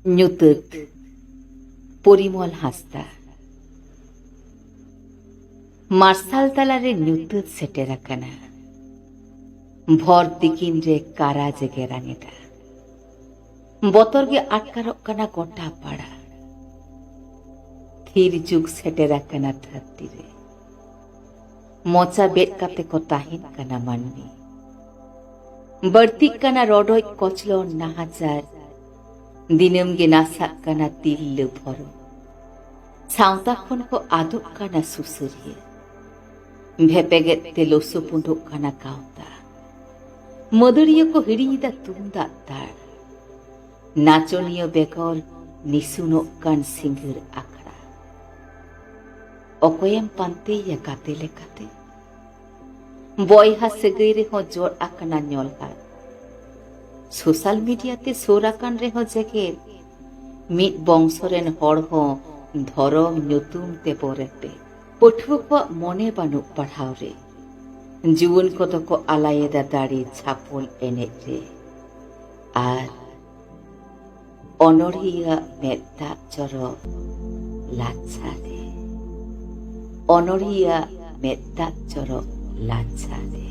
ᱧᱩᱛᱟᱹᱛ ᱯᱚᱨᱤᱢᱚᱞ ᱦᱟᱸᱥᱫᱟ ᱢᱟᱨᱥᱟᱞ ᱛᱟᱞᱟᱨᱮ ᱧᱩᱛᱟᱹᱛ ᱥᱮᱴᱮᱨ ᱟᱠᱟᱱᱟ ᱵᱷᱚᱨ ᱛᱤᱠᱤᱱ ᱨᱮ ᱠᱟᱨᱟ ᱡᱮᱜᱮᱨᱟᱱ ᱮᱫᱟ ᱵᱚᱛᱚᱨ ᱜᱮ ᱟᱴᱠᱟᱨᱚᱜ ᱠᱟᱱᱟ ᱜᱚᱴᱟ ᱯᱟᱲᱟ ᱛᱷᱤᱨ ᱡᱩᱜᱽ ᱥᱮᱴᱮᱨ ᱟᱠᱟᱱᱟ ᱫᱷᱟᱹᱨᱛᱤ ᱨᱮ ᱢᱚᱪᱟ ᱵᱮᱫ ᱠᱟᱛᱮ ᱠᱚ ᱛᱟᱦᱮᱱ ᱠᱟᱱᱟ ᱢᱟᱹᱱᱢᱤ ᱵᱟᱹᱲᱛᱤᱜ ᱠᱟᱱᱟ ᱨᱚᱰᱚᱡ ᱠᱚᱪᱞᱚᱱ ᱱᱟᱦᱟᱪᱟᱨ ᱫᱤᱱᱟᱹᱢ ᱜᱮ ᱱᱟᱥᱟᱜ ᱠᱟᱱᱟ ᱛᱤᱨᱞᱟᱹ ᱵᱷᱚᱨᱚ ᱥᱟᱶᱛᱟ ᱠᱷᱚᱱ ᱠᱚ ᱟᱫᱚᱜ ᱠᱟᱱᱟ ᱥᱩᱥᱟᱹᱨᱤᱭᱟᱹ ᱵᱷᱮᱯᱮᱜᱮᱫ ᱛᱮ ᱞᱚᱥᱚ ᱯᱩᱸᱰᱚᱜ ᱠᱟᱱᱟ ᱜᱟᱶᱛᱟ ᱢᱟᱹᱫᱟᱹᱲᱤᱭᱟᱹ ᱠᱚ ᱦᱤᱲᱤᱧᱮᱫᱟ ᱛᱩᱢᱫᱟᱜ ᱛᱟᱲ ᱱᱟᱪᱚᱱᱤᱭᱟᱹ ᱵᱮᱜᱚᱨ ᱱᱤᱥᱩᱱᱚᱜ ᱠᱟᱱ ᱥᱤᱸᱜᱟᱹᱲ ᱟᱠᱷᱲᱟ ᱚᱠᱚᱭᱮᱢ ᱯᱟᱱᱛᱮᱭᱟ ᱜᱟᱛᱮ ᱞᱮᱠᱟᱛᱮ ᱵᱚᱭᱦᱟ ᱥᱟᱹᱜᱟᱹᱭ ᱨᱮᱦᱚᱸ ᱡᱚᱲ ᱟᱠᱟᱱᱟ ᱧᱚᱞᱦᱟᱫ ᱥᱳᱥᱟᱞ ᱢᱤᱰᱤᱭᱟতে ᱥᱳᱨ ᱟᱠᱟᱱ ᱨᱮᱦᱚᱸ ᱡᱮᱜᱮᱫ ᱢᱤᱫ ᱵᱚᱝᱥᱚ ᱨᱮᱱ ᱦᱚᱲ ᱦᱚᱸ ᱫᱷᱚᱨᱚᱢ ᱧᱩᱛᱩᱢ ᱛᱮ ᱵᱚᱨᱮᱯᱮ ᱯᱟᱹᱴᱷᱩᱣᱟᱹ ᱠᱚᱣᱟᱜ ᱢᱚᱱᱮ ᱵᱟᱹᱱᱩᱜ ᱯᱟᱲᱦᱟᱣ ᱨᱮ ᱡᱩᱣᱟᱹᱱ ᱠᱚᱫᱚ ᱠᱚ ᱟᱞᱟᱭᱮᱫᱟ ᱫᱟᱲᱮ ᱪᱷᱟᱯᱚᱞ ᱮᱱᱮᱡ ᱨᱮ ᱟᱨ অনড়িয়া মেদ দাগ জরক লাচ্ছারে অনড়িয়া মেদ দাগ জরক লাচ্ছারে